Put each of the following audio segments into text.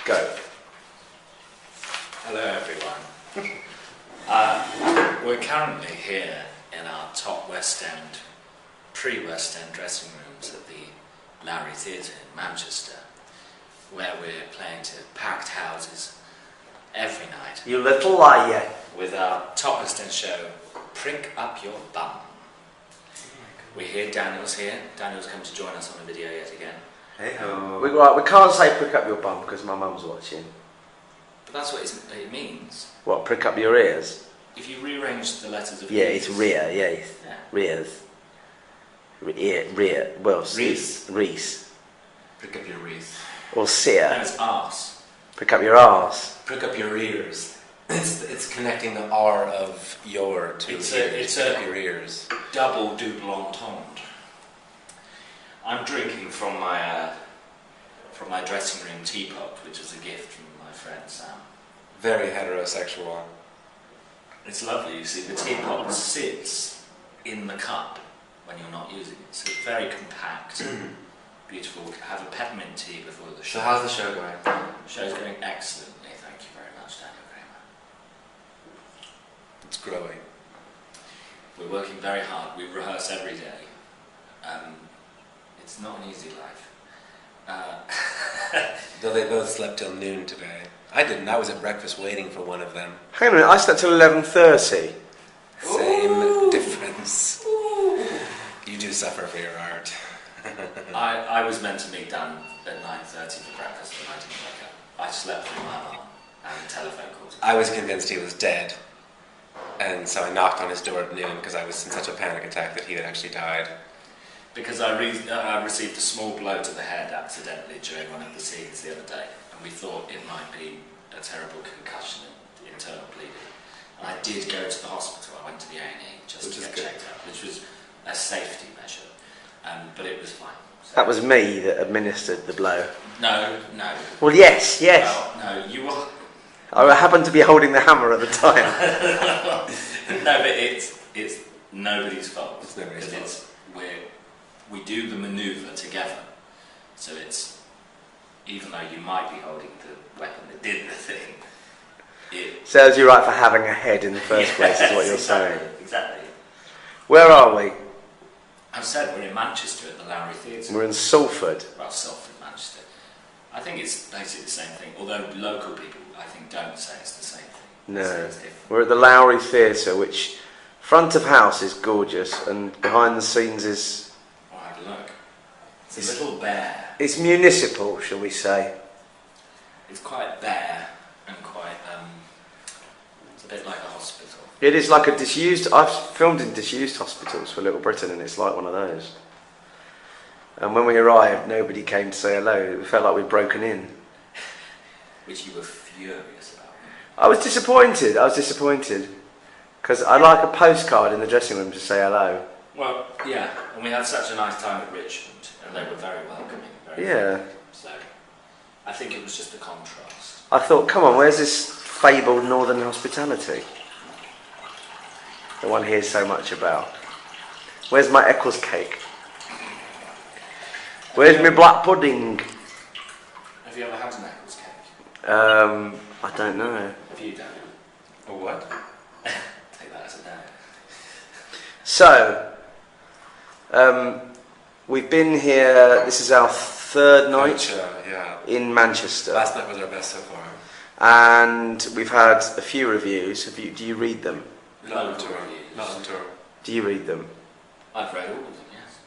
Go. Hello everyone. We're currently here in our top West End, pre-West End dressing rooms at the Lowry Theatre in Manchester, where we're playing to packed houses every night. You little liar. With our top West End show, Prick Up Your Bum. We're here, Daniel's here. Daniel's come to join us on the video yet again. Hey-ho. We can't say prick up your bum because my mum's watching. But that's what it means. What, prick up your ears? If you rearrange the letters of Yeah, it's rear, yeah. Rears. Rear. Well, Reese. Reese. Prick up your wreath. Or sear. No, it's arse. Prick up your arse. Prick up your ears. It's connecting the R of your to It's ears. a Your ears. double double entendre. I'm drinking from my dressing room teapot, which is a gift from my friend Sam. Very heterosexual. It's lovely. You see, the teapot sits in the cup when you're not using it, so it's very compact, beautiful. Have a peppermint tea before the show. So how's the show going? The show's going excellently. Thank you very much, Daniel Kramer. It's growing. We're working very hard. We rehearse every day. It's not an easy life. Though they both slept till noon today. I didn't. I was at breakfast waiting for one of them. Hang on a minute, I slept till 11:30. Same difference. You do suffer for your art. I was meant to meet Dan at 9:30 for breakfast, and I didn't wake up. I slept through my alarm and telephone calls. I was convinced he was dead. And so I knocked on his door at noon because I was in such a panic attack that he had actually died. Because I received a small blow to the head accidentally during one of the scenes the other day, and we thought it might be a terrible concussion and internal bleeding. And I did go to the hospital. I went to the A&E just to get checked out, which was a safety measure, but it was fine. So That was me that administered the blow. No. Well, yes. Well, no, you were. I happened to be holding the hammer at the time. No, but it's nobody's fault. It's nobody's fault. We do the manoeuvre together, so it's, even though you might be holding the weapon that did the thing, it Serves you right for having a head in the first place, is what you're saying. Exactly. Where are we? I've said we're in Manchester at the Lowry Theatre. We're in Salford. Well, Salford, Manchester. I think it's basically the same thing, although local people, I think, don't say it's the same thing. They say No. it's different. We're at the Lowry Theatre, which front of house is gorgeous, and behind the scenes is... Well, have a look. It's a little bare. It's municipal, shall we say. It's quite bare and quite, it's a bit like a hospital. It is like a disused... I've filmed in disused hospitals for Little Britain, and it's like one of those. And when we arrived, nobody came to say hello. It felt like we'd broken in. Which you were furious about. I was disappointed. Because I like a postcard in the dressing room to say hello. Well, yeah, and we had such a nice time at Richmond, and they were very welcoming. Very Yeah. friendly. So, I think it was just a contrast. I thought, come on, where's this fabled northern hospitality that one hears so much about? Where's my Eccles cake? Where's my black pudding? Have you ever had an Eccles cake? I don't know. Have you done? Or what? Take that as a no. So, we've been here, this is our third night Yeah. in Manchester. Last night was our best so far. And we've had a few reviews. Do you read them? Not on tour. Not on tour. Do you read them? I've read all of them, yes.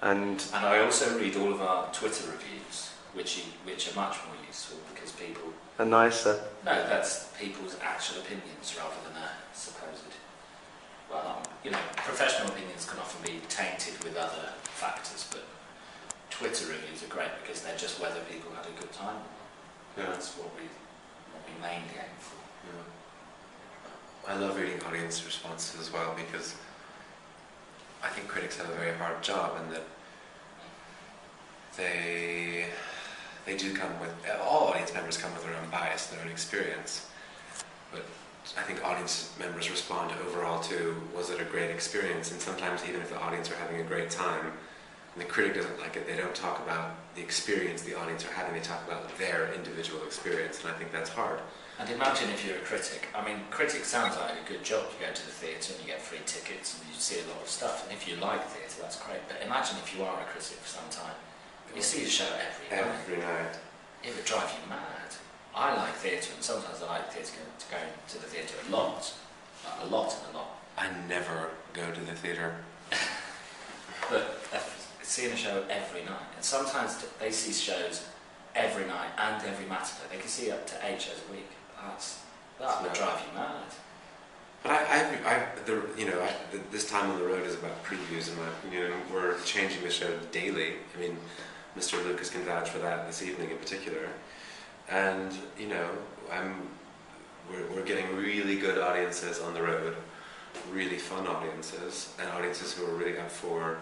And And I also read all of our Twitter reviews, which are much more useful because people... are nicer. No, that's people's actual opinions rather than a supposed... Well, professional opinions can often be tainted with other factors, but Twitter reviews are great because they're just whether people had a good time. Yeah. That's what we mainly aim for. Yeah. I love reading audience responses as well because I think critics have a very hard job and that they do come with, all audience members come with their own bias, their own experience, but I think audience members respond overall to, was it a great experience? And sometimes even if the audience are having a great time, And the critic doesn't like it. They don't talk about the experience the audience are having. They talk about their individual experience, and I think that's hard. And imagine if you're a critic. I mean, critic sounds like a good job. You go to the theatre and you get free tickets and you see a lot of stuff. And if you like theatre, that's great. But imagine if you are a critic for some time. You see a show every night. It would drive you mad. I like theatre, and sometimes I like theatre to go to the theatre a lot. Like, a lot. I never go to the theatre. But seeing a show every night. And sometimes they see shows every night and every Saturday. They can see up to 8 shows a week. That would drive you mad. But this time on the road is about previews, in my opinion, and we're changing the show daily. I mean, Mr. Lucas can vouch for that this evening in particular. And, we're getting really good audiences on the road, really fun audiences, and audiences who are really up for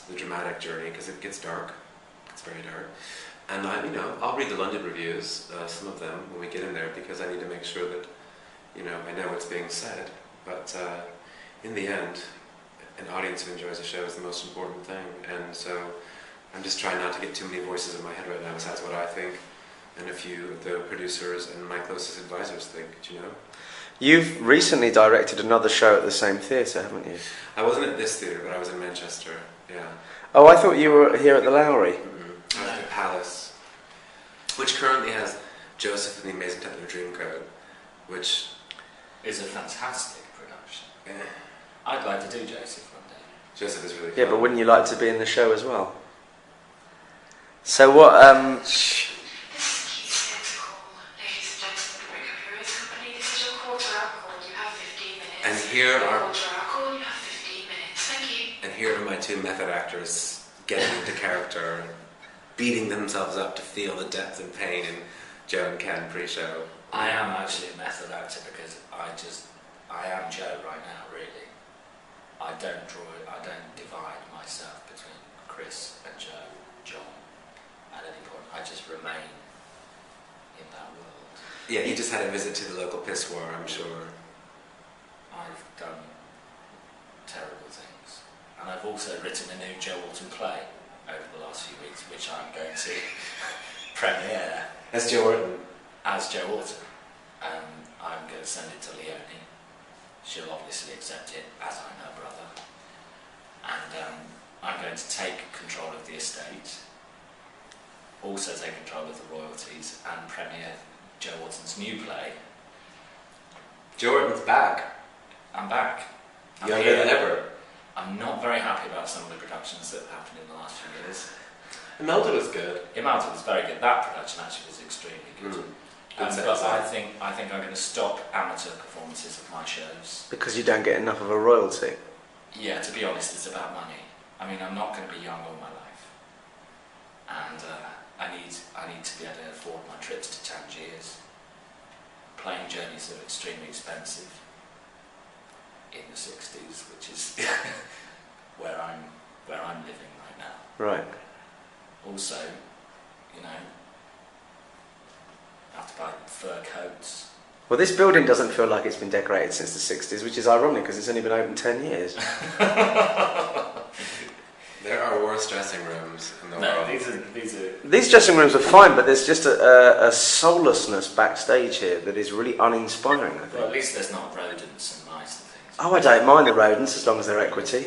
the dramatic journey, because it gets dark. It's very dark. And I'll read the London reviews, some of them, when we get in there, because I need to make sure that, I know what's being said. But in the end, an audience who enjoys a show is the most important thing. And so I'm just trying not to get too many voices in my head right now, besides what I think, and a few of the producers and my closest advisors think, You've recently directed another show at the same theatre, haven't you? I wasn't at this theatre, but I was in Manchester, yeah. Oh, I thought you were here at the Lowry. I was at the Palace, which currently has Joseph and the Amazing Techno Dreamcoat, which is a fantastic production. Yeah. I'd like to do Joseph one day. Joseph is really fun. Yeah, but wouldn't you like to be in the show as well? So what, And here are my two method actors getting into character and beating themselves up to feel the depth and pain in Joe and Ken pre-show. I am actually a method actor because I am Joe right now, really. I don't divide myself between Chris and John at any point. I just remain in that world. Yeah, you just had a visit to the local pissoir, I'm sure. I've done terrible things. And I've also written a new Joe Orton play over the last few weeks, which I'm going to premiere. As Joe Orton? As Joe Orton. I'm going to send it to Leonie. She'll obviously accept it, as I'm her brother. And I'm going to take control of the estate, also take control of the royalties, and premiere Joe Orton's new play. Joe Orton's back. I'm back. Younger than ever. I'm not very happy about some of the productions that have happened in the last few years. Imelda was good. Imelda was very good. That production actually was extremely good. But I think I'm going to stop amateur performances of my shows. Because you don't get enough of a royalty? Yeah, to be honest, it's about money. I mean, I'm not going to be young all my life. And I need to be able to afford my trips to Tangiers. Plane journeys are extremely expensive in the 60s, which is where I'm living right now. Right. Also, I have to buy fur coats. Well, this building doesn't feel like it's been decorated since the 60s, which is ironic because it's only been open 10 years. There are worse dressing rooms in the world. These dressing rooms are fine, but there's just a soullessness backstage here that is really uninspiring, I think. Well, at least there's not rodents and mice and things. Oh, I don't mind the rodents as long as they're equity.